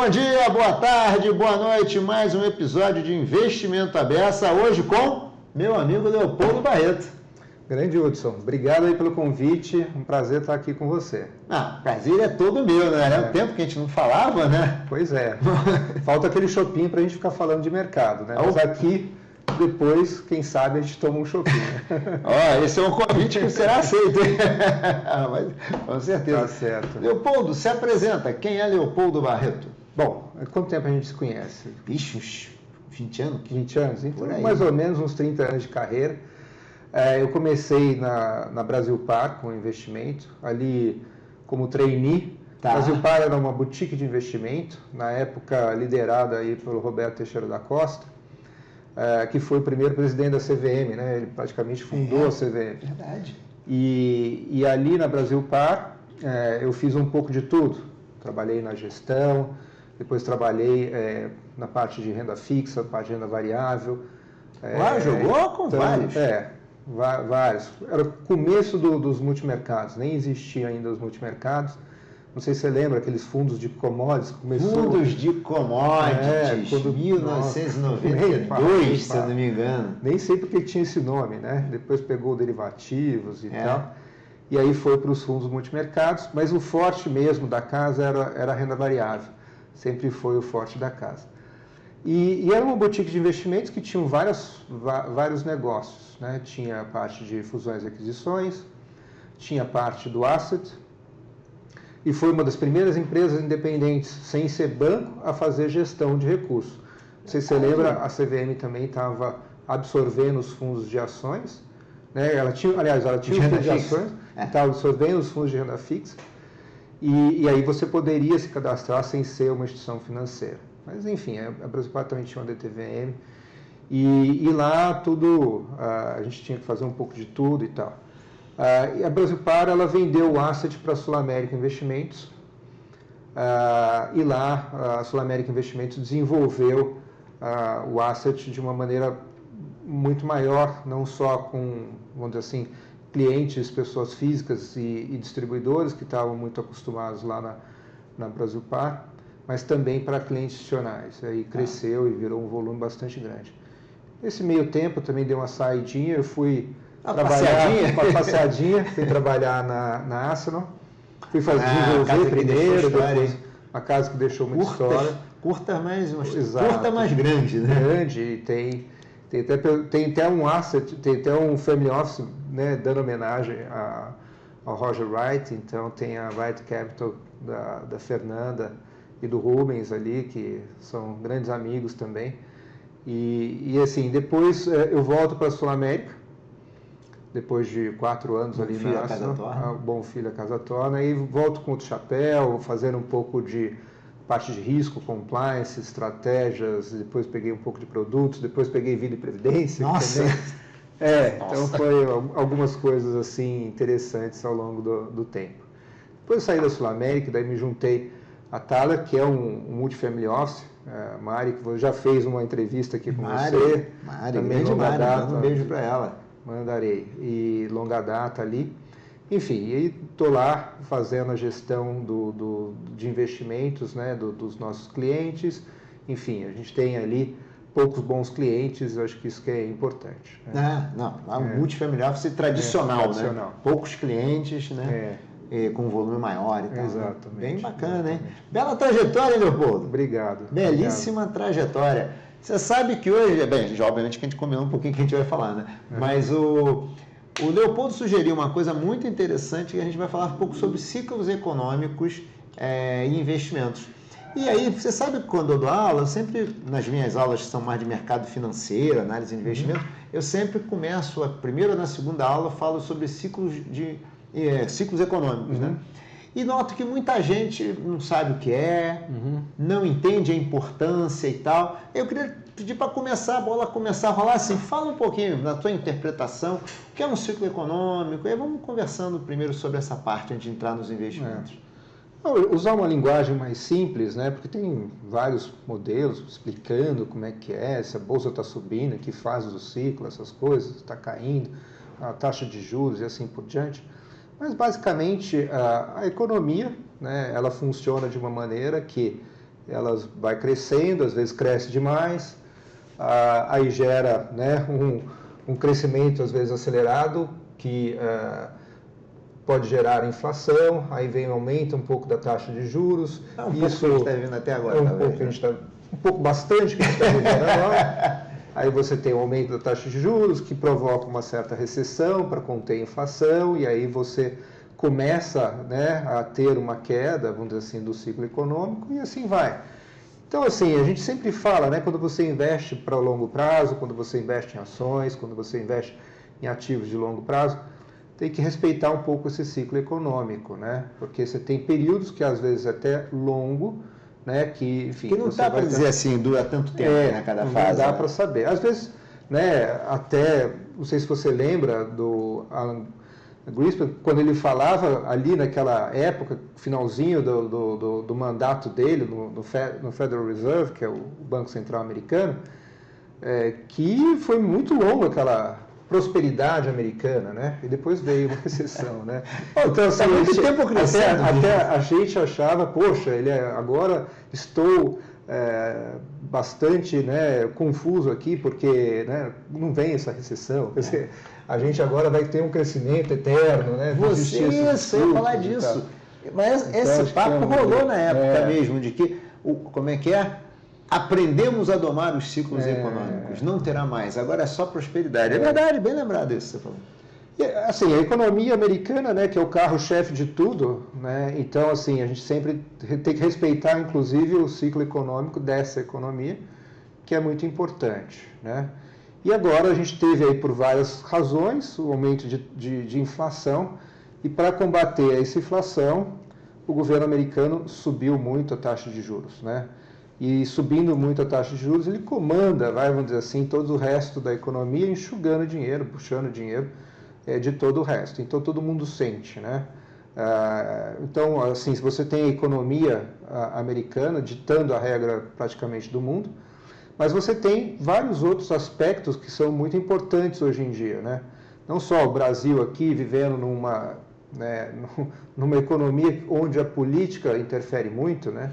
Bom dia, boa tarde, boa noite. Mais um episódio de Investimento à Beça, hoje com meu amigo Leopoldo Barreto. Grande Hudson, obrigado aí pelo convite, um prazer estar aqui com você. Prazer é todo meu, né? Era um tempo que a gente não falava, né? Pois é, falta aquele shopping para a gente ficar falando de mercado, né? Mas aqui, depois, quem sabe, a gente toma um shopping. Esse é um convite que será aceito, hein? Mas, com certeza. Tá certo. Leopoldo, se apresenta, quem é Leopoldo Barreto? Bom, há quanto tempo a gente se conhece? Ixi, uns 20 anos? 20 anos, então mais ou menos uns 30 anos de carreira. Eu comecei na Brasil Par com investimento, ali como trainee. Tá. Brasil Par era uma boutique de investimento, na época liderada aí pelo Roberto Teixeira da Costa, que foi o primeiro presidente da CVM, né? Ele praticamente fundou a CVM. Verdade. E ali na Brasil Par eu fiz um pouco de tudo. Trabalhei na gestão, depois trabalhei na parte de renda fixa, parte de renda variável. Jogou com vários. Vários. Era o começo dos multimercados, nem existia ainda os multimercados. Não sei se você lembra aqueles fundos de commodities. Fundos de commodities, 1992, se eu não me engano. Nem sei porque tinha esse nome, né? Depois pegou derivativos e tal. E aí foi para os fundos multimercados, mas o forte mesmo da casa era a renda variável. Sempre foi o forte da casa. E era uma boutique de investimentos que tinham vários negócios, né? Tinha a parte de fusões e aquisições, tinha a parte do asset, e foi uma das primeiras empresas independentes, sem ser banco, a fazer gestão de recursos. Não sei se você lembra, a CVM também estava absorvendo os fundos de ações, né? Ela tinha os fundos de ações, estava absorvendo os fundos de renda fixa, e aí você poderia se cadastrar sem ser uma instituição financeira. Mas enfim, a Brasil Par também tinha uma DTVM, e lá tudo, a gente tinha que fazer um pouco de tudo e tal. E a Brasil Par, ela vendeu o asset para a Sul América Investimentos, e lá a Sul América Investimentos desenvolveu o asset de uma maneira muito maior, não só com, vamos dizer assim, clientes, pessoas físicas e distribuidores que estavam muito acostumados lá na Brasil Par, mas também para clientes institucionais. Aí cresceu e virou um volume bastante grande. Nesse meio tempo também dei uma saidinha, eu fui passeadinha, fui trabalhar na Arsenal, fui desenvolver primeiro, depois uma casa que deixou muita história. Curta mais grande, né? Grande, e tem até um asset, tem até um family office, né, dando homenagem ao Roger Wright, então tem a Wright Capital da Fernanda e do Rubens ali, que são grandes amigos também. E assim, depois eu volto para a Sul América, depois de 4 anos ali na Arsenal, Bom Filho a Casa Torna, e volto com outro chapéu, fazendo um pouco de parte de risco, compliance, estratégias, depois peguei um pouco de produtos, depois peguei vida e previdência. Nossa! Então foi algumas coisas assim interessantes ao longo do tempo. Depois eu saí da Sul América, daí me juntei a Thaler, que é um multifamily office. Mari, que já fez uma entrevista aqui com você. Mari, também longa data. Manda um beijo para ela. Mandarei. E longa data ali. Enfim, e aí estou lá fazendo a gestão de investimentos, né, dos nossos clientes. Enfim, a gente tem ali poucos bons clientes, eu acho que isso que é importante. Né? Um multifamily office tradicional, né? Poucos clientes, né? Com volume maior e tal. Exatamente. Bem bacana, hein? Bela trajetória, Leopoldo. Obrigado. Belíssima trajetória. Você sabe que hoje, já obviamente que a gente combinou um pouquinho que a gente vai falar, né? Mas o Leopoldo sugeriu uma coisa muito interessante, que a gente vai falar um pouco sobre ciclos econômicos e investimentos. E aí, você sabe que quando eu dou aula, eu sempre, nas minhas aulas que são mais de mercado financeiro, análise de investimento, eu sempre começo, a primeira ou na segunda aula, falo sobre ciclos econômicos, né? E noto que muita gente não sabe o que é, não entende a importância e tal. Eu queria pedir para a bola começar a rolar assim. Fala um pouquinho da tua interpretação, o que é um ciclo econômico, e aí vamos conversando primeiro sobre essa parte antes de entrar nos investimentos. Usar uma linguagem mais simples, né? Porque tem vários modelos explicando como é que é, se a bolsa está subindo, que fase do ciclo, essas coisas, está caindo, a taxa de juros e assim por diante. Mas basicamente a economia, né, ela funciona de uma maneira que elas vai crescendo, às vezes cresce demais, aí gera, né, um crescimento às vezes acelerado que pode gerar inflação, aí aumenta um pouco da taxa de juros. Isso que a gente está vendo até agora. Bastante que a gente está vivendo agora. Aí você tem o aumento da taxa de juros, que provoca uma certa recessão para conter a inflação, e aí você começa, né, a ter uma queda, vamos dizer assim, do ciclo econômico, e assim vai. Então, assim, a gente sempre fala, né, quando você investe para longo prazo, quando você investe em ações, quando você investe em ativos de longo prazo, tem que respeitar um pouco esse ciclo econômico, né? Porque você tem períodos que às vezes é até longo, né? Que, enfim, que não dá para dizer assim, dura tanto tempo, né, cada fase. Não dá para saber. Às vezes, né, até, não sei se você lembra do Alan Greenspan, quando ele falava ali naquela época, finalzinho do mandato dele no Federal Reserve, que é o Banco Central Americano, que foi muito longo aquela prosperidade americana, né? E depois veio uma recessão, né? Então, assim, muito tempo crescendo. Até a gente achava, poxa, agora estou bastante, né, confuso aqui, porque, né, não vem essa recessão. Quer dizer, a gente agora vai ter um crescimento eterno, né? Você ia falar disso. Mas então, esse papo rolou na época mesmo, de que, como é que é? Aprendemos a domar os ciclos econômicos, não terá mais, agora é só prosperidade. É verdade, bem lembrado isso que você falou. E, assim, a economia americana, né, que é o carro-chefe de tudo, né, então, assim, a gente sempre tem que respeitar, inclusive, o ciclo econômico dessa economia, que é muito importante, né. E agora a gente teve aí, por várias razões, o aumento de inflação, e para combater essa inflação, o governo americano subiu muito a taxa de juros, né. E subindo muito a taxa de juros, ele comanda, vamos dizer assim, todo o resto da economia, enxugando dinheiro, puxando dinheiro de todo o resto. Então, todo mundo sente, né? Então, assim, se você tem a economia americana ditando a regra praticamente do mundo, mas você tem vários outros aspectos que são muito importantes hoje em dia, né? Não só o Brasil aqui vivendo numa economia onde a política interfere muito, né?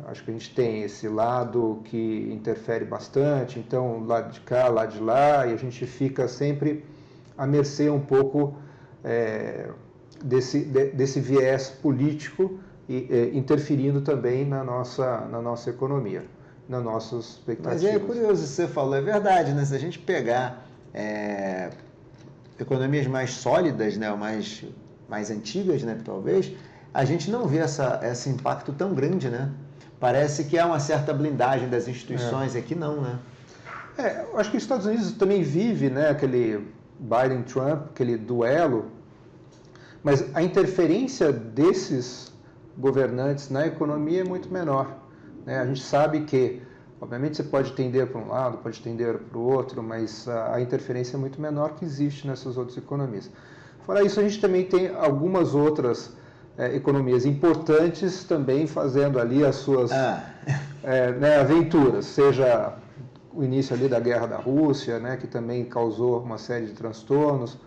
Acho que a gente tem esse lado que interfere bastante, então lado de cá, lado de lá, e a gente fica sempre à mercê um pouco desse viés político e interferindo também na nossa economia, nas nossas expectativas. Mas é curioso, você falou, é verdade, né? Se a gente pegar economias mais sólidas, né, mais antigas, né, talvez, a gente não vê esse impacto tão grande, né? Parece que há uma certa blindagem das instituições, aqui não, né? Eu acho que os Estados Unidos também vive, né, aquele Biden-Trump, aquele duelo, mas a interferência desses governantes na economia é muito menor, né? A gente sabe que, obviamente, você pode tender para um lado, pode tender para o outro, mas a interferência é muito menor que existe nessas outras economias. Fora isso, a gente também tem algumas outras economias importantes também fazendo ali as suas aventuras, seja o início ali da guerra da Rússia, né, que também causou uma série de transtornos,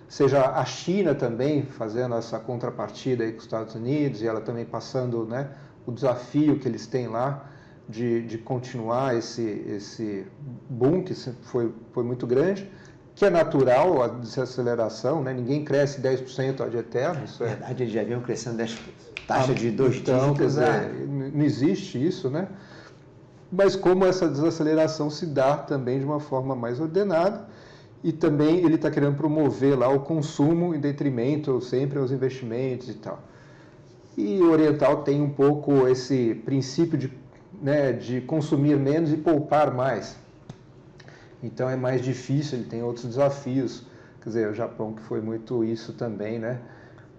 seja a China também fazendo essa contrapartida aí com os Estados Unidos e ela também passando, né, o desafio que eles têm lá de continuar esse boom que foi muito grande, que é natural a desaceleração, né? Ninguém cresce 10% ad eterno. Na verdade, eles já vinham crescendo 10%. Taxa de 2 dígitos. Não existe isso, né? Mas como essa desaceleração se dá também de uma forma mais ordenada e também ele está querendo promover lá o consumo em detrimento sempre aos investimentos e tal. E o oriental tem um pouco esse princípio de consumir menos e poupar mais. Então é mais difícil, ele tem outros desafios. Quer dizer, o Japão que foi muito isso também, né?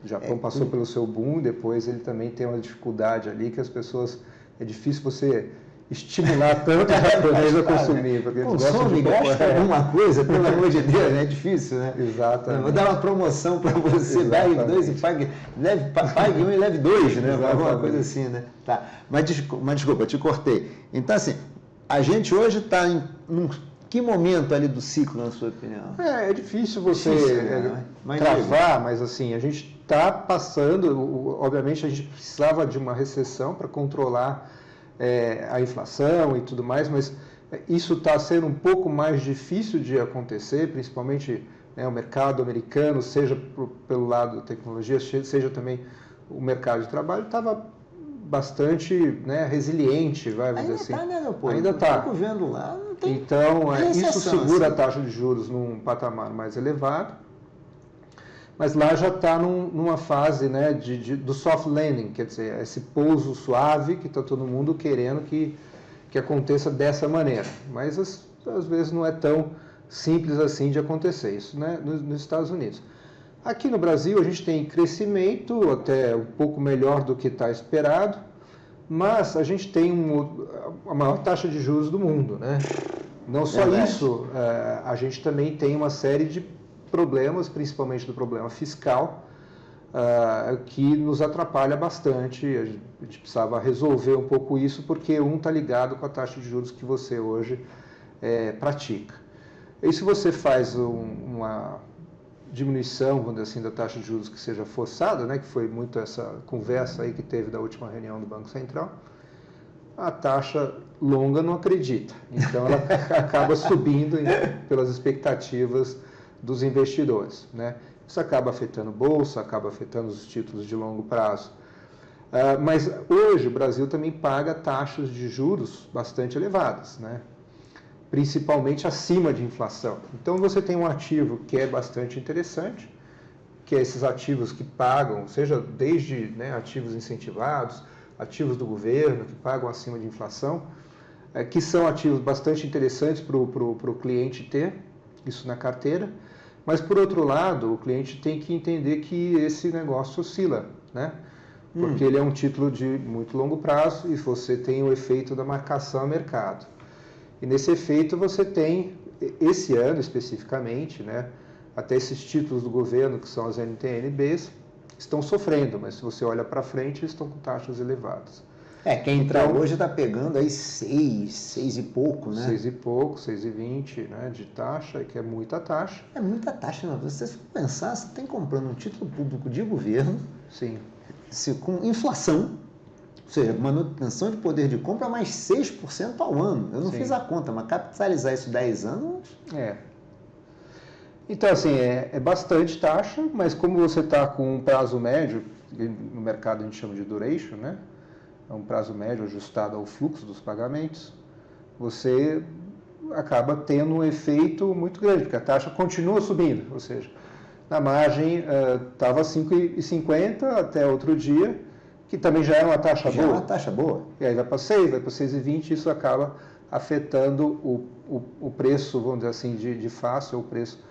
O Japão passou pelo seu boom, depois ele também tem uma dificuldade ali que as pessoas... É difícil você estimular tanto o japonês a consumir. Porque eles gostam de gasta alguma coisa, pelo amor de Deus, né? É difícil, né? Exatamente. Vou dar uma promoção para você, pague 2 e pague 1 e leve 2, né? Alguma coisa assim, né? Tá. Mas desculpa, te cortei. Então, assim, a gente hoje está num... Que momento ali do ciclo, na sua opinião? É difícil você travar, mas assim, a gente está passando, obviamente a gente precisava de uma recessão para controlar a inflação e tudo mais, mas isso está sendo um pouco mais difícil de acontecer, principalmente o mercado americano, seja pelo lado da tecnologia, seja também o mercado de trabalho, estava bastante resiliente, vamos dizer assim. Ainda está, né, Leopoldo? Ainda está. Fico vendo lá, não tem então, recessão, isso segura assim. a taxa de juros num patamar mais elevado, mas lá já está numa fase do soft landing, quer dizer, esse pouso suave que está todo mundo querendo que aconteça dessa maneira. Mas às vezes não é tão simples assim de acontecer, isso nos Estados Unidos. Aqui no Brasil a gente tem crescimento até um pouco melhor do que está esperado, mas a gente tem a maior taxa de juros do mundo, né? Não só isso, a gente também tem uma série de problemas, principalmente do problema fiscal, que nos atrapalha bastante. A gente precisava resolver um pouco isso, porque está ligado com a taxa de juros que você hoje pratica. E se você faz uma diminuição, vamos dizer assim, da taxa de juros que seja forçada, que foi muito essa conversa aí que teve da última reunião do Banco Central, a taxa longa não acredita. Então ela acaba subindo pelas expectativas dos investidores, Isso acaba afetando a bolsa, acaba afetando os títulos de longo prazo. Mas hoje o Brasil também paga taxas de juros bastante elevadas, principalmente acima de inflação. Então você tem um ativo que é bastante interessante, que é esses ativos que pagam, seja desde ativos incentivados, ativos do governo que pagam acima de inflação, que são ativos bastante interessantes para o cliente ter isso na carteira. Mas, por outro lado, o cliente tem que entender que esse negócio oscila, porque ele é um título de muito longo prazo e você tem o efeito da marcação a mercado. E nesse efeito você tem, esse ano especificamente, até esses títulos do governo, que são as NTN-Bs, estão sofrendo, mas se você olha para frente, eles estão com taxas elevadas. Quem entrar hoje está pegando aí 6 e pouco, 6 e pouco, 6,20 de taxa, que é muita taxa. É muita taxa, não. Se você pensar, você tem comprando um título público de governo, Sim. Com inflação, ou seja, manutenção de poder de compra mais 6% ao ano. Eu não fiz a conta, mas capitalizar isso 10 anos... Então, assim, é bastante taxa, mas como você está com um prazo médio, no mercado a gente chama de duration, é um prazo médio ajustado ao fluxo dos pagamentos, você acaba tendo um efeito muito grande, porque a taxa continua subindo, ou seja, na margem estava 5,50 até outro dia, que também já era uma taxa boa. Já é uma taxa boa. E aí vai para 6, vai para 6,20, isso acaba afetando o preço, vamos dizer assim, de face, ou o preço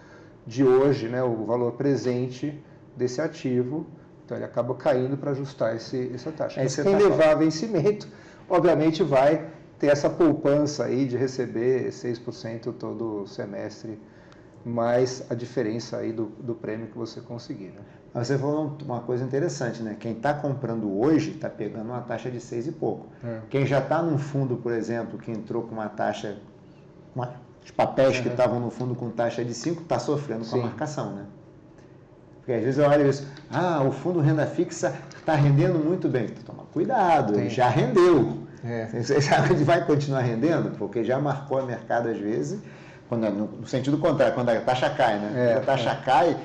de hoje, o valor presente desse ativo. Então ele acaba caindo para ajustar essa taxa. Mas quem levar vencimento, obviamente vai ter essa poupança aí de receber 6% todo semestre, mais a diferença aí do prêmio que você conseguir. Mas você falou uma coisa interessante, Quem está comprando hoje está pegando uma taxa de 6 e pouco. Quem já está num fundo, por exemplo, que entrou com uma taxa, os papéis que estavam no fundo com taxa de 5, está sofrendo com a marcação, Porque às vezes eu olho isso, o fundo renda fixa está rendendo muito bem. Toma cuidado, ele já rendeu. Você sabe que vai continuar rendendo? Porque já marcou a mercado às vezes, no sentido contrário, quando a taxa cai, Quando a taxa cai,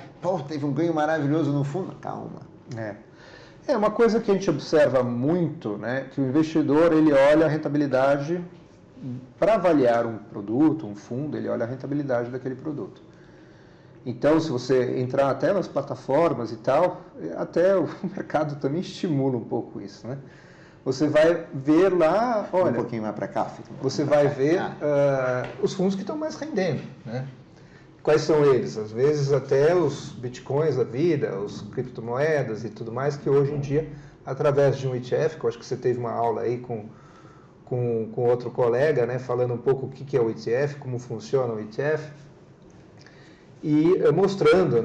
teve um ganho maravilhoso no fundo. Calma. É uma coisa que a gente observa muito, que o investidor ele olha a rentabilidade, para avaliar um produto, um fundo, ele olha a rentabilidade daquele produto. Então, se você entrar até nas plataformas e tal, até o mercado também estimula um pouco isso, Você vai ver lá, olha... Um pouquinho mais para cá. Você vai ver os fundos que estão mais rendendo, Quais são eles? Às vezes até os bitcoins da vida, os criptomoedas e tudo mais, que hoje em dia, através de um ETF, que eu acho que você teve uma aula aí com outro colega, falando um pouco o que é o ETF, como funciona o ETF, e mostrando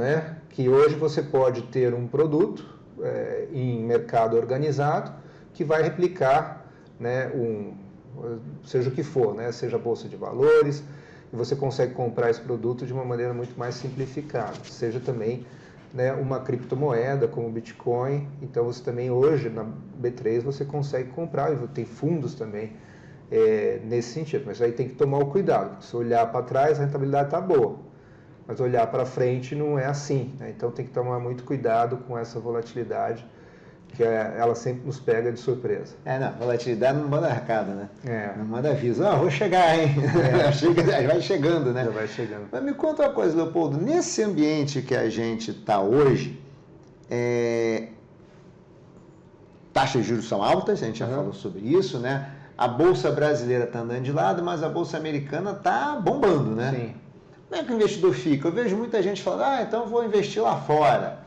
que hoje você pode ter um produto em mercado organizado que vai replicar seja o que for, seja a bolsa de valores, e você consegue comprar esse produto de uma maneira muito mais simplificada, seja também né, uma criptomoeda como o Bitcoin. Então você também hoje na B3 você consegue comprar, e tem fundos também nesse sentido, mas aí tem que tomar o cuidado. Se olhar para trás, a rentabilidade está boa, mas olhar para frente não é assim, né? Então tem que tomar muito cuidado com essa volatilidade, que ela sempre nos pega de surpresa. Não, volatilidade não manda recado, né? Não manda aviso. Vou chegar, hein? Vai chegando, né? Já vai chegando. Mas me conta uma coisa, Leopoldo, nesse ambiente que a gente está hoje, taxas de juros são altas, a gente já falou sobre isso, né? A Bolsa brasileira está andando de lado, mas a Bolsa americana está bombando, né? Sim. Como é que o investidor fica? Eu vejo muita gente falando, então eu vou investir lá fora.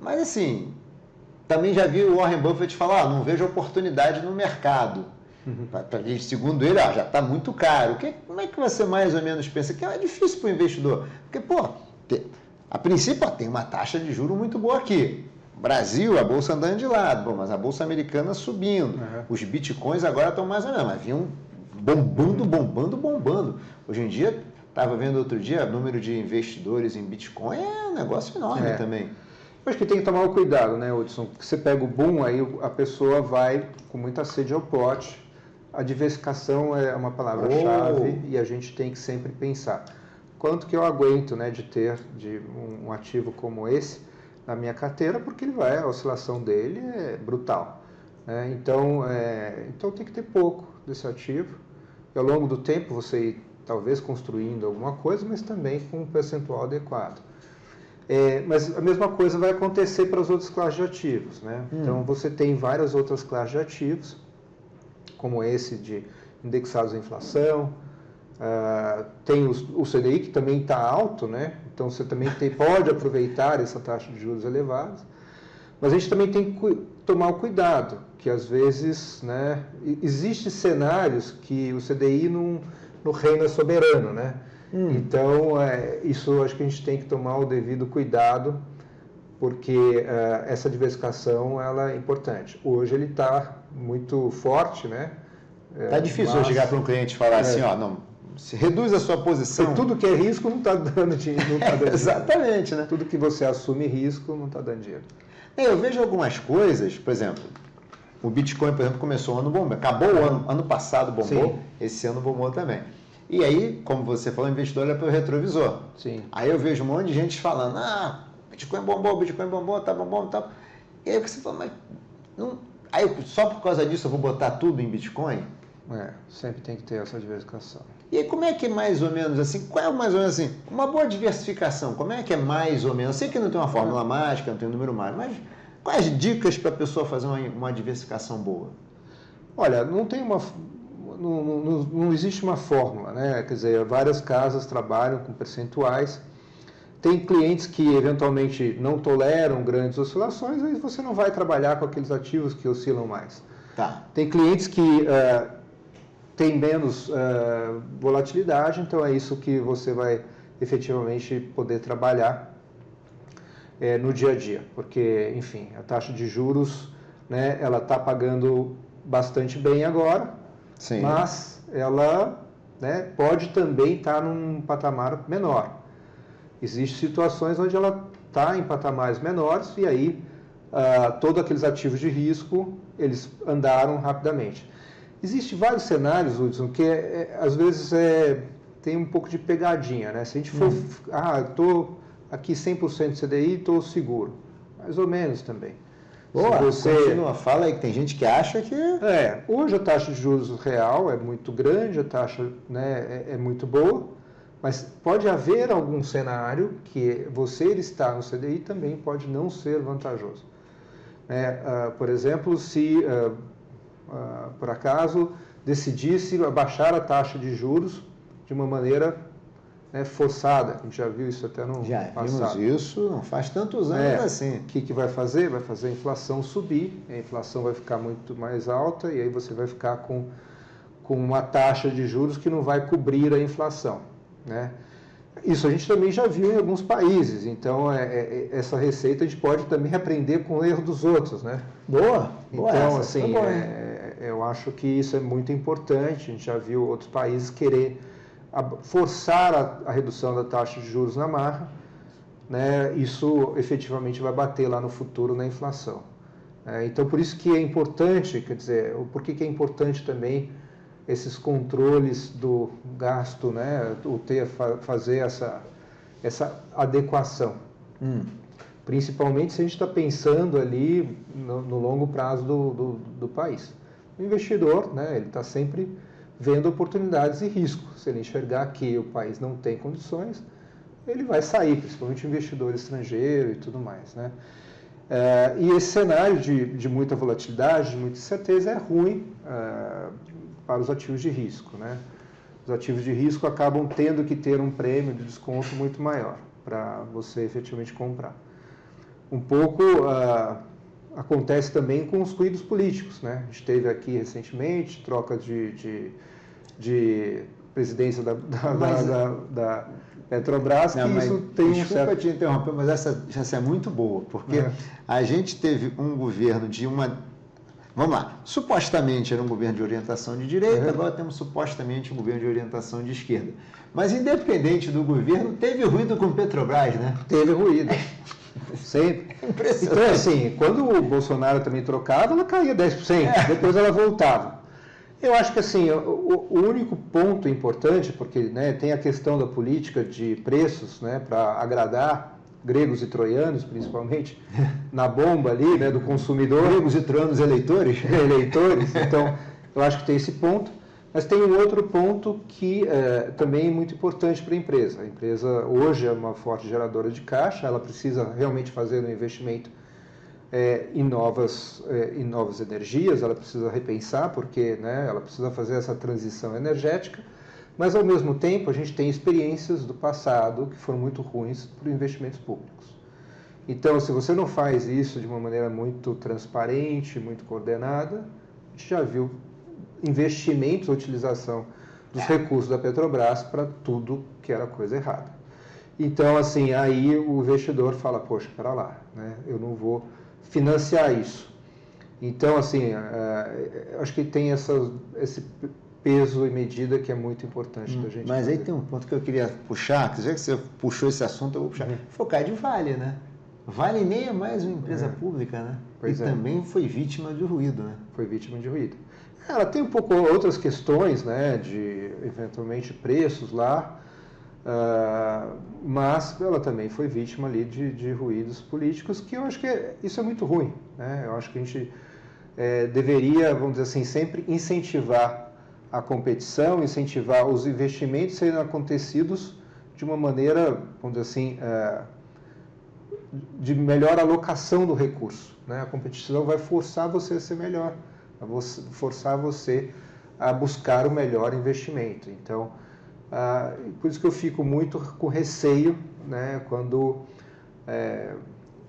Mas assim, também já vi o Warren Buffett falar, não vejo oportunidade no mercado. Segundo ele, já está muito caro. Como é que você mais ou menos pensa? Que é difícil para o investidor. Porque, a princípio, tem uma taxa de juros muito boa aqui. Brasil, a bolsa andando de lado, mas a bolsa americana subindo. Os bitcoins agora estão mais ou menos, mas vinham bombando. Hoje em dia, estava vendo outro dia, o número de investidores em bitcoin é um negócio enorme também. Eu acho que tem que tomar o cuidado, né, Hudson? Você pega o boom, aí a pessoa vai com muita sede ao pote. A diversificação é uma palavra-chave e a gente tem que sempre pensar quanto que eu aguento, né, de ter de um ativo como esse na minha carteira, porque a oscilação dele é brutal, né? Então tem que ter pouco desse ativo e ao longo do tempo você ir talvez construindo alguma coisa, mas também com um percentual adequado. Mas a mesma coisa vai acontecer para as outras classes de ativos, né? Então você tem várias outras classes de ativos, como esse de indexados à inflação, tem o CDI que também está alto, né? Então você também pode aproveitar essa taxa de juros elevados, mas a gente também tem que tomar o cuidado, que às vezes, né, existem cenários que o CDI não reina soberano, né? Então, isso acho que a gente tem que tomar o devido cuidado, porque essa diversificação ela é importante. Hoje ele está muito forte, né? Tá difícil eu chegar para um cliente e falar assim, se reduz a sua posição. Tudo que é risco não está dando dinheiro. Exatamente, né? Tudo que você assume risco não está dando dinheiro. Eu vejo algumas coisas, por exemplo, o Bitcoin, por exemplo, começou o ano bombando, acabou o ano passado bombou, Sim. Esse ano bombou também. E aí, como você falou, o investidor olha para o retrovisor. Sim. Aí eu vejo um monte de gente falando, Bitcoin bombou, tá bombando, tá. E aí você fala, mas não. Aí só por causa disso eu vou botar tudo em Bitcoin? Sempre tem que ter essa diversificação. E aí como é que é mais ou menos assim, qual é mais ou menos assim, uma boa diversificação, como é que é mais ou menos? Eu sei que não tem uma fórmula mágica, não tem um número mágico, mas quais dicas para a pessoa fazer uma diversificação boa? Olha, não existe uma fórmula, né? Quer dizer, várias casas trabalham com percentuais. Tem clientes que eventualmente não toleram grandes oscilações, aí você não vai trabalhar com aqueles ativos que oscilam mais. Tá. Tem clientes que têm menos volatilidade, então é isso que você vai efetivamente poder trabalhar no dia a dia, porque, enfim, a taxa de juros, né, ela está pagando bastante bem agora. Sim. Mas ela, né, pode também estar num patamar menor. Existem situações onde ela está em patamares menores e aí todos aqueles ativos de risco, eles andaram rapidamente. Existem vários cenários, Hudson, que às vezes tem um pouco de pegadinha, né? Se a gente for, estou aqui 100% CDI, estou seguro. Mais ou menos também. Boa, continua, fala aí que tem gente que acha que... Hoje a taxa de juros real é muito grande, a taxa, né, é muito boa, mas pode haver algum cenário que você estar no CDI também pode não ser vantajoso. Por exemplo, se por acaso decidisse abaixar a taxa de juros de uma maneira forçada, a gente já viu isso até no passado. Já vimos isso, não faz tantos anos assim. O que vai fazer? Vai fazer a inflação subir, a inflação vai ficar muito mais alta e aí você vai ficar com uma taxa de juros que não vai cobrir a inflação, né? Isso a gente também já viu em alguns países, então essa receita a gente pode também aprender com o erro dos outros, né? Boa! Então, assim, eu acho que isso é muito importante, a gente já viu outros países querer forçar a redução da taxa de juros na marra, né, isso efetivamente vai bater lá no futuro na inflação. Então, por isso que é importante, quer dizer, por que é importante também esses controles do gasto, né, fazer essa adequação. Principalmente se a gente está pensando ali no longo prazo do país. O investidor, né, ele está sempre vendo oportunidades e riscos. Se ele enxergar que o país não tem condições, ele vai sair, principalmente o investidor estrangeiro e tudo mais, né? E esse cenário de muita volatilidade, de muita incerteza, é ruim para os ativos de risco, né? Os ativos de risco acabam tendo que ter um prêmio de desconto muito maior para você efetivamente comprar. Um pouco acontece também com os ruídos políticos, né? A gente teve aqui recentemente troca de presidência da Petrobras, que isso tem Desculpa te interromper, mas essa é muito boa, porque a gente teve um governo de uma... Vamos lá, supostamente era um governo de orientação de direita, agora temos supostamente um governo de orientação de esquerda. Mas independente do governo, teve ruído com Petrobras, né? Teve ruído. Sempre. Então, assim, quando o Bolsonaro também trocava, ela caía 10%, depois ela voltava. Eu acho que, assim, o único ponto importante, porque, né, tem a questão da política de preços, né, para agradar gregos e troianos, principalmente, na bomba ali, né, do consumidor. Gregos e troianos eleitores? Eleitores, então, eu acho que tem esse ponto. Mas tem um outro ponto que também é muito importante para a empresa. A empresa hoje é uma forte geradora de caixa, ela precisa realmente fazer um investimento em novas energias, ela precisa repensar, porque, né, ela precisa fazer essa transição energética, mas ao mesmo tempo a gente tem experiências do passado que foram muito ruins para investimentos públicos. Então, se você não faz isso de uma maneira muito transparente, muito coordenada, a gente já viu investimentos, utilização dos recursos da Petrobras para tudo que era coisa errada. Então, assim, aí o investidor fala, poxa, espera lá, né? Eu não vou financiar isso. Então, assim, acho que tem esse peso e medida que é muito importante da gente. Mas fazer. aí tem um ponto que eu queria puxar, que já que você puxou esse assunto, eu vou puxar. Focar de Vale, né? Vale nem é mais uma empresa pública, né? Pois e também foi vítima de ruído, né? Foi vítima de ruído. Ela tem um pouco outras questões, né, de eventualmente preços lá, mas ela também foi vítima ali de ruídos políticos, que eu acho que isso é muito ruim, né? Eu acho que a gente deveria, vamos dizer assim, sempre incentivar a competição, incentivar os investimentos serem acontecidos de uma maneira, vamos dizer assim, de melhor alocação do recurso, né? A competição vai forçar você a ser melhor, forçar você a buscar o melhor investimento. Então, por isso que eu fico muito com receio, né, quando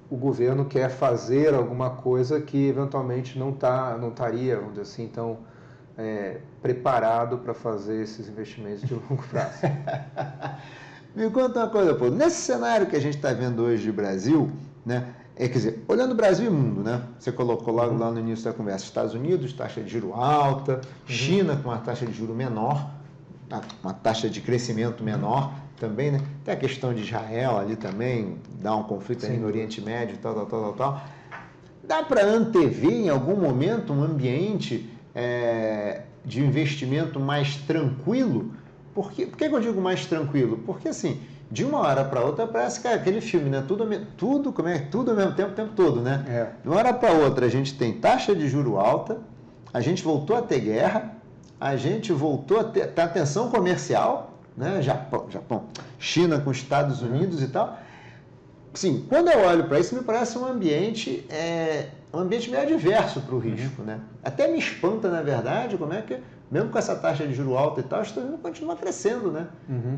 o governo quer fazer alguma coisa que eventualmente não estaria, vamos dizer assim, tão preparado para fazer esses investimentos de longo prazo. Me conta uma coisa, pô. Nesse cenário que a gente está vendo hoje de Brasil, né? Quer dizer, olhando Brasil e mundo, né? Você colocou logo lá no início da conversa, Estados Unidos, taxa de juro alta, China com uma taxa de juro menor, uma taxa de crescimento menor também, né? Tem a questão de Israel ali também, dá um conflito ali no Oriente Médio e tal. Dá para antever em algum momento um ambiente de investimento mais tranquilo? Por que eu digo mais tranquilo? Porque assim, de uma hora para outra parece que é aquele filme, né? Tudo ao mesmo tempo, o tempo todo, né? De uma hora para outra a gente tem taxa de juro alta, a gente voltou a ter guerra, a gente voltou a ter tensão comercial, né? Japão, China com Estados Unidos e tal. Sim, quando eu olho para isso, me parece um ambiente meio adverso para o risco, né? Até me espanta, na verdade, como é que, mesmo com essa taxa de juro alta e tal, os Estados Unidos continua crescendo, né?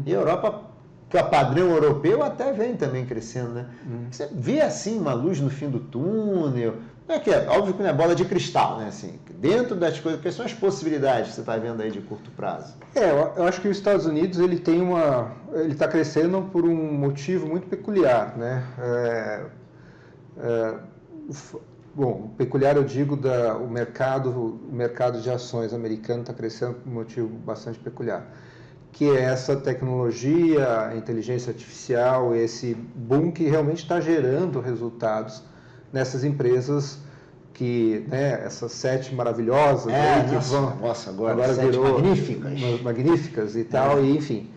E a Europa, para padrão europeu, até vem também crescendo, né? Você vê, assim, uma luz no fim do túnel. Não é que óbvio que não é bola de cristal, né? Assim, dentro das coisas, quais são as possibilidades que você está vendo aí de curto prazo? Eu acho que os Estados Unidos ele está crescendo por um motivo muito peculiar, né? Bom, peculiar eu digo o mercado de ações americano está crescendo por um motivo bastante peculiar, que é essa tecnologia, a inteligência artificial, esse boom que realmente está gerando resultados nessas empresas que, né, essas 7 maravilhosas aí que vão, agora virou magníficas e tal, e enfim,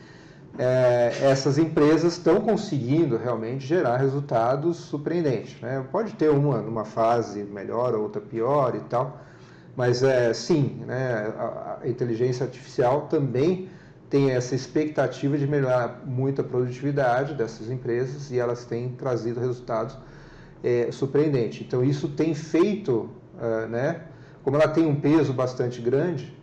essas empresas estão conseguindo realmente gerar resultados surpreendentes, né? Pode ter uma numa fase melhor, outra pior e tal, mas sim, né, a inteligência artificial também tem essa expectativa de melhorar muito a produtividade dessas empresas e elas têm trazido resultados surpreendentes. Então isso tem feito, né, como ela tem um peso bastante grande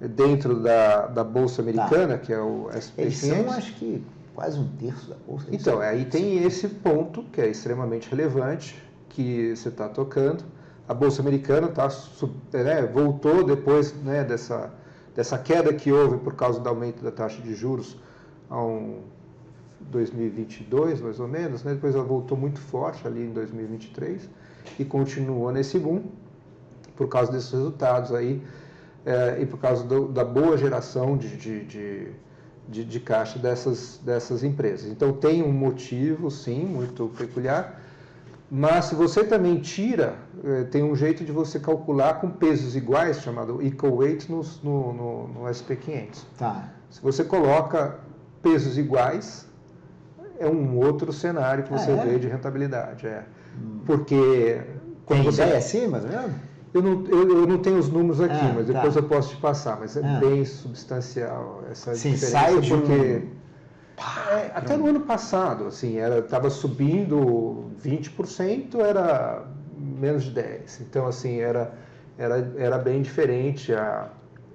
dentro da Bolsa Americana, que é o S&P 500. Eles são, acho que, quase 1/3 da Bolsa. Então, aí tem esse ponto que é extremamente relevante, que você está tocando. A Bolsa Americana voltou depois, né, dessa queda que houve por causa do aumento da taxa de juros a 2022, mais ou menos, né? Depois ela voltou muito forte ali em 2023 e continuou nesse boom por causa desses resultados aí e por causa da boa geração de caixa dessas empresas. Então tem um motivo, sim, muito peculiar, mas se você também tira, tem um jeito de você calcular com pesos iguais, chamado equal weight, no SP 500. Tá. Se você coloca pesos iguais, é um outro cenário que você vê de rentabilidade. Porque quando você é assim, mais ou menos? Eu não tenho os números aqui, mas depois eu posso te passar. Mas é bem substancial essa diferença. Sai de porque até no ano passado, assim, estava subindo 20%, era menos de 10%. Então, assim, era bem diferente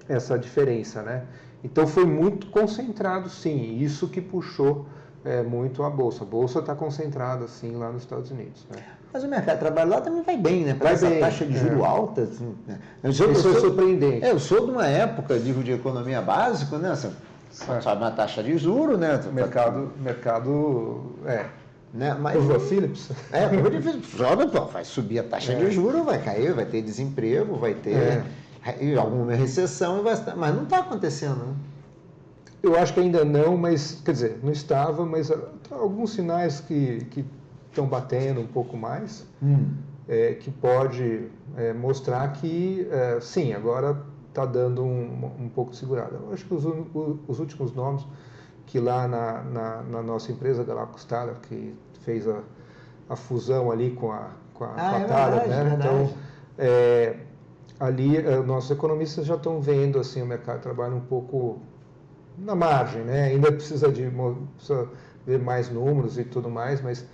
essa diferença, né? Então, foi muito concentrado, sim. Isso que puxou muito a Bolsa. A Bolsa está concentrada, assim, lá nos Estados Unidos, né? Mas o mercado de trabalho lá também vai bem, né? Para essa taxa de juros alta. Assim, né? Isso é surpreendente. Eu sou de uma época, livro de economia básico, né? Você sabe uma taxa de juros, né? Mercado né? Mas o Phillips. Vai subir a taxa de juros, vai cair, vai ter desemprego, vai ter alguma recessão, mas não está acontecendo, né? Eu acho que ainda não, mas, quer dizer, não estava, mas alguns sinais que estão batendo um pouco mais, que pode mostrar que, sim, agora está dando um pouco de segurada. Eu acho que os últimos nomes que lá na nossa empresa, Galapagos Thaler, que fez a fusão ali com a Thaler, né? Verdade. Então, ali, nossos economistas já estão vendo assim, o mercado de trabalho um pouco na margem, né? Ainda precisa ver mais números e tudo mais, mas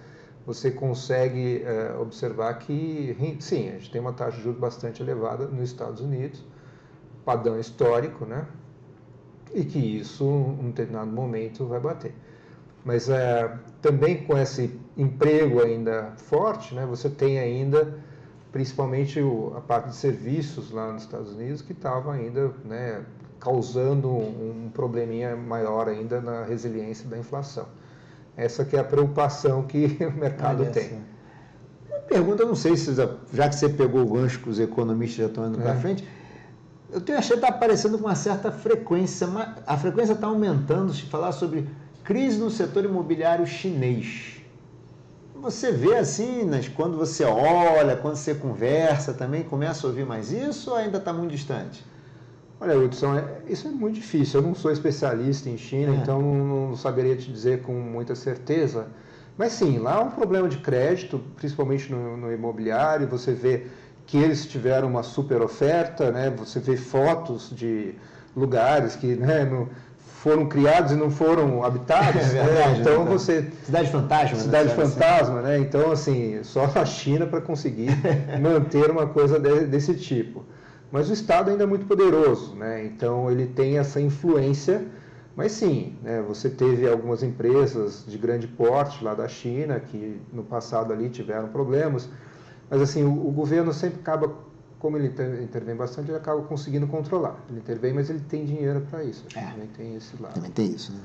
você consegue observar que, sim, a gente tem uma taxa de juros bastante elevada nos Estados Unidos, padrão histórico, né? E que isso, em um determinado momento, vai bater. Mas também com esse emprego ainda forte, né? Você tem ainda, principalmente a parte de serviços lá nos Estados Unidos, que estava ainda, né, causando um probleminha maior ainda na resiliência da inflação. Essa que é a preocupação que o mercado tem. Uma pergunta, eu não sei se, já que você pegou o gancho que os economistas já estão indo para frente, eu tenho achado que está aparecendo com uma certa frequência, a frequência está aumentando se falar sobre crise no setor imobiliário chinês. Você vê assim, quando você olha, quando você conversa, também começa a ouvir mais isso ou ainda está muito distante? Olha, Hudson, isso é muito difícil. Eu não sou especialista em China, então não saberia te dizer com muita certeza. Mas sim, lá há um problema de crédito, principalmente no imobiliário. Você vê que eles tiveram uma super oferta, né? Você vê fotos de lugares que, né, foram criados e não foram habitados. Verdade, então você... Cidade fantasma. Cidade fantasma, assim, né? Então, assim, só a China para conseguir manter uma coisa desse tipo. Mas o Estado ainda é muito poderoso, né? Então ele tem essa influência, mas sim, né? Você teve algumas empresas de grande porte lá da China que no passado ali tiveram problemas, mas assim, o governo sempre acaba, como ele intervém bastante, ele acaba conseguindo controlar. Ele intervém, mas ele tem dinheiro para isso. Também tem esse lado. Também tem isso, né?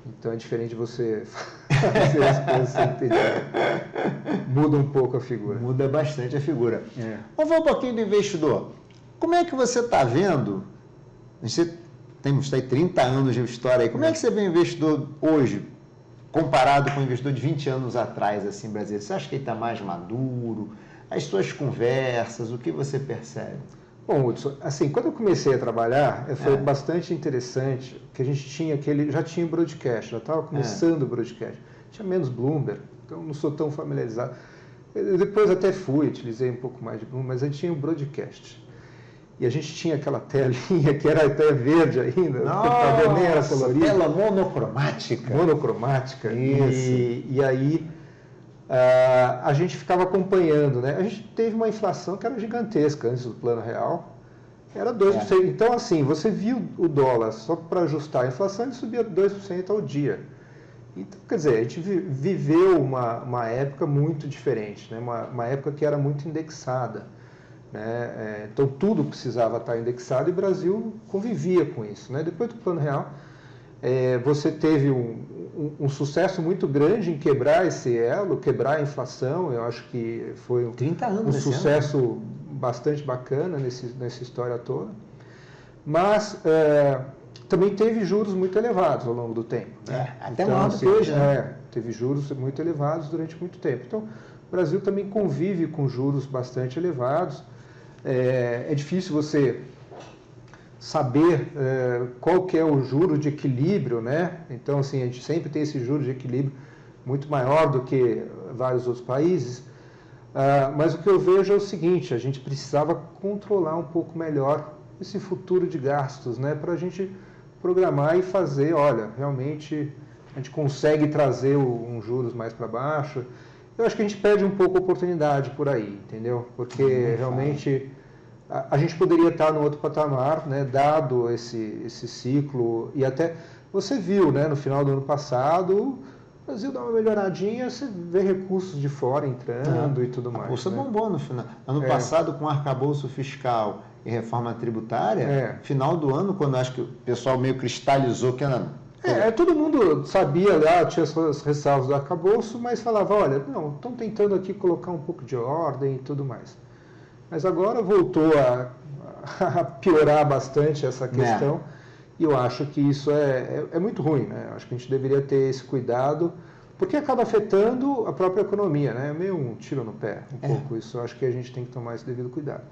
Então é diferente de você fazer as coisas sem ter dinheiro. Muda um pouco a figura. Muda bastante a figura. Vamos falar um pouquinho do investidor. Como é que você está vendo? Você temos aí 30 anos de história aí. Como é que você vê o investidor hoje, comparado com o investidor de 20 anos atrás, assim, brasileiro? Você acha que ele está mais maduro? As suas conversas, o que você percebe? Bom, Hudson, assim, quando eu comecei a trabalhar, foi bastante interessante, que a gente tinha já tinha o broadcast, já estava começando o broadcast. Tinha menos Bloomberg, então não sou tão familiarizado. Eu depois até utilizei um pouco mais de Bloomberg, mas a gente tinha o broadcast. E a gente tinha aquela telinha que era até verde ainda, o computador nem era colorido. Tela monocromática. Monocromática. Isso. E aí a gente ficava acompanhando, né? A gente teve uma inflação que era gigantesca antes do Plano Real, era 2%. Então, assim, você viu o dólar, só para ajustar a inflação, ele subia 2% ao dia. Então, quer dizer, a gente viveu uma época muito diferente, né? Uma época que era muito indexada. Né? Então, tudo precisava estar indexado e o Brasil convivia com isso. Né? Depois do Plano Real, você teve um sucesso muito grande em quebrar esse elo, quebrar a inflação. Eu acho que foi 30 anos um sucesso bastante bacana nessa história toda. Mas também teve juros muito elevados ao longo do tempo. Né? Até então, maior do que hoje. Teve juros muito elevados durante muito tempo. Então, o Brasil também convive com juros bastante elevados. É difícil você saber qual que é o juro de equilíbrio, né? Então, assim, a gente sempre tem esse juro de equilíbrio muito maior do que vários outros países. Mas o que eu vejo é o seguinte, a gente precisava controlar um pouco melhor esse futuro de gastos, né? Para a gente programar e fazer, olha, realmente a gente consegue trazer um juros mais para baixo. Eu acho que a gente perde um pouco a oportunidade por aí, entendeu? Porque realmente a gente poderia estar no outro patamar, né, dado esse ciclo. E até você viu, né, no final do ano passado, o Brasil dá uma melhoradinha, você vê recursos de fora entrando e tudo mais. A bolsa né? bombou no final. Ano passado, com arcabouço fiscal e reforma tributária, final do ano, quando acho que o pessoal meio cristalizou que todo mundo sabia lá, tinha suas ressalvas do arcabouço, mas falava, olha, não, estão tentando aqui colocar um pouco de ordem e tudo mais. Mas agora voltou a piorar bastante essa questão, e eu acho que isso é muito ruim, né? Eu acho que a gente deveria ter esse cuidado, porque acaba afetando a própria economia, né? É meio um tiro no pé, pouco isso. Eu acho que a gente tem que tomar esse devido cuidado.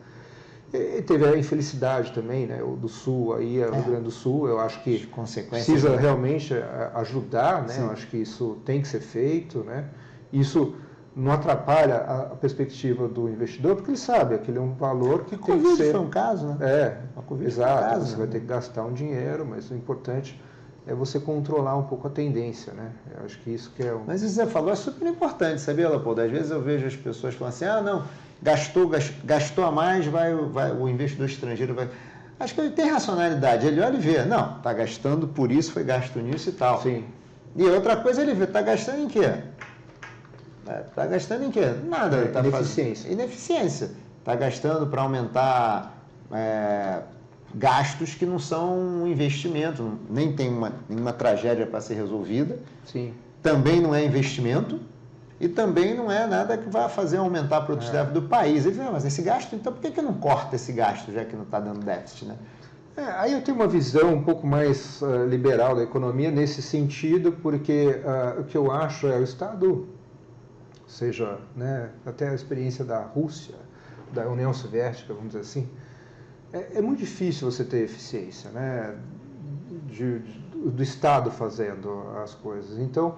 E teve a infelicidade também, né? O do Sul, aí, o Rio Grande do Sul, eu acho que precisa realmente ajudar, né? Eu acho que isso tem que ser feito, né? Isso não atrapalha a perspectiva do investidor, porque ele sabe que aquele é um valor que tem que ser... foi um caso, né? Exato, você vai ter que gastar um dinheiro, mas o importante é você controlar um pouco a tendência, né? Eu acho que isso que é... Mas isso que você falou é super importante, sabia, Leopoldo? Às vezes eu vejo as pessoas falando assim, não, gastou a mais, o investidor estrangeiro vai... Acho que ele tem racionalidade, ele olha e vê, não, está gastando por isso, foi gasto nisso e tal. Sim. E outra coisa ele vê, está gastando em quê? Está gastando em quê? Nada. Ineficiência. Ineficiência. Está gastando para aumentar gastos que não são um investimento, nem tem nenhuma tragédia para ser resolvida. Sim. Também não é investimento e também não é nada que vai fazer aumentar a produtividade do país. Ele diz, mas esse gasto, então por que não corta esse gasto, já que não está dando déficit, né? Aí eu tenho uma visão um pouco mais liberal da economia nesse sentido, porque o que eu acho o Estado, ou seja, né, até a experiência da Rússia, da União Soviética, vamos dizer assim, é muito difícil você ter eficiência, né, do Estado fazendo as coisas. Então,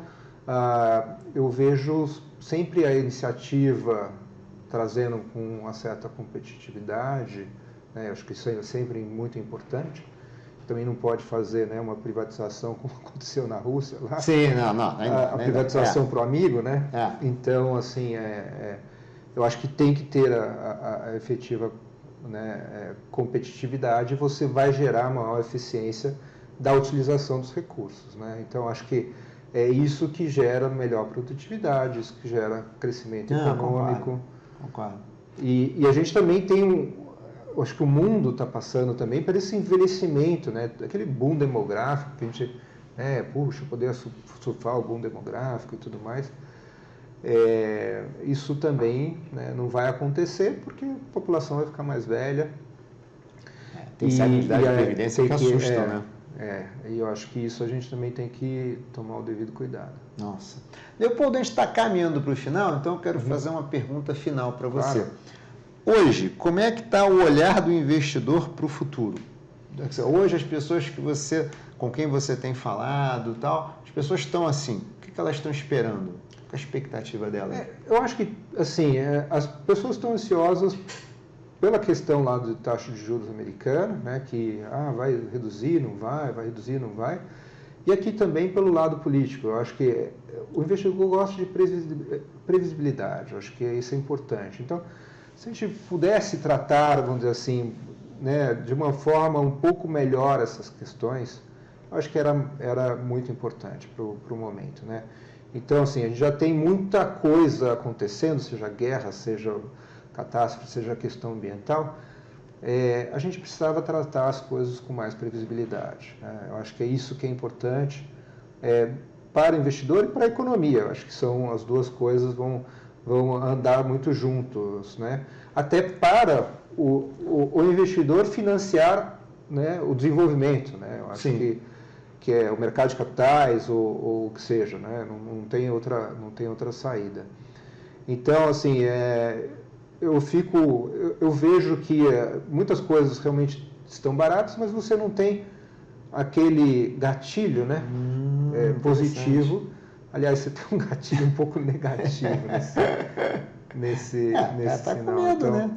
eu vejo sempre a iniciativa trazendo com uma certa competitividade, né, acho que isso é sempre muito importante. Também não pode fazer, né, uma privatização como aconteceu na Rússia lá. Sim, não. A privatização para o amigo, né? Então, assim, eu acho que tem que ter a efetiva, né, competitividade, e você vai gerar maior eficiência da utilização dos recursos, né? Então, acho que é isso que gera melhor produtividade, isso que gera crescimento econômico. Concordo. E a gente também tem acho que o mundo está passando também por esse envelhecimento, né? Aquele boom demográfico que a gente, poder surfar o boom demográfico e tudo mais. Isso também, né, não vai acontecer porque a população vai ficar mais velha. Tem certa idade de previdência que assusta, né? E eu acho que isso a gente também tem que tomar o devido cuidado. Nossa. Leopoldo, a gente está caminhando para o final, então eu quero fazer uma pergunta final para você. Claro. Hoje, como é que está o olhar do investidor para o futuro? Hoje as pessoas com quem você tem falado, tal, as pessoas estão assim, o que elas estão esperando? Qual a expectativa delas? Eu acho que assim, as pessoas estão ansiosas pela questão lá de taxa de juros americana, né, que vai reduzir, não vai reduzir, não vai. E aqui também pelo lado político. Eu acho que o investidor gosta de previsibilidade, eu acho que isso é importante. Então, se a gente pudesse tratar, vamos dizer assim, né, de uma forma um pouco melhor essas questões, eu acho que era muito importante para o momento, né? Então, assim, a gente já tem muita coisa acontecendo, seja guerra, seja catástrofe, seja questão ambiental. A gente precisava tratar as coisas com mais previsibilidade, né? Eu acho que é isso que é importante para o investidor e para a economia. Eu acho que são as duas coisas vão andar muito juntos, né? Até para o investidor financiar, né, o desenvolvimento, né? Eu acho que é o mercado de capitais ou o que seja, né? Não tem outra saída. Então, assim, eu vejo que muitas coisas realmente estão baratas, mas você não tem aquele gatilho, né, positivo. Aliás, você tem um gatilho um pouco negativo nesse tá sinal. Com medo, então, né?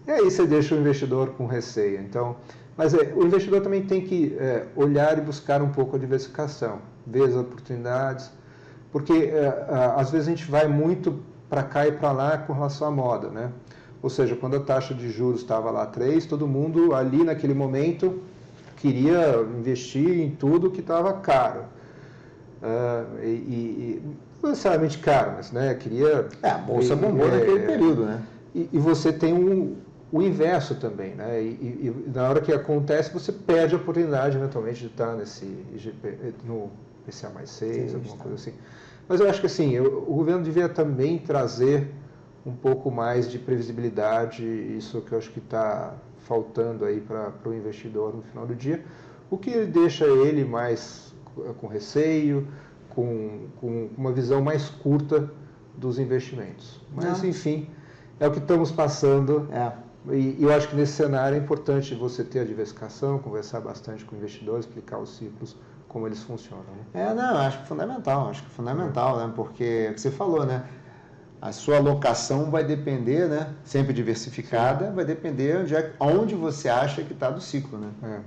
E aí você deixa o investidor com receio. Então, mas o investidor também tem que olhar e buscar um pouco a diversificação, ver as oportunidades, porque às vezes a gente vai muito para cá e para lá com relação à moda, né? Ou seja, quando a taxa de juros estava lá 3, todo mundo ali naquele momento queria investir em tudo que estava caro. Não necessariamente caro, mas né, queria... A bolsa bombou naquele período, né? E você tem o inverso também, né? E na hora que acontece, você perde a oportunidade, eventualmente, de estar no IPCA mais 6, alguma coisa assim. Mas eu acho que assim, o governo devia também trazer um pouco mais de previsibilidade, isso que eu acho que está faltando aí para o investidor no final do dia, o que deixa ele mais com receio, com uma visão mais curta dos investimentos. Mas, enfim, é o que estamos passando. E eu acho que nesse cenário é importante você ter a diversificação, conversar bastante com o investidor, explicar os ciclos, como eles funcionam. Né? Acho que fundamental, né? Porque, o que você falou, né? A sua alocação vai depender, né? Sempre diversificada, vai depender de onde você acha que está do ciclo, né?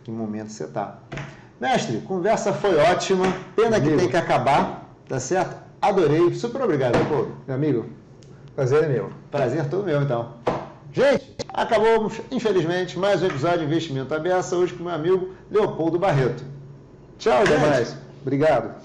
Que momento você está. Mestre, conversa foi ótima, pena que tem que acabar, tá certo? Adorei, super obrigado, Leopoldo. Meu amigo, prazer é meu. Prazer todo meu, então. Gente, acabou, infelizmente, mais um episódio de Investimento à Beça, hoje com meu amigo Leopoldo Barreto. Tchau, gente. Até mais. Obrigado.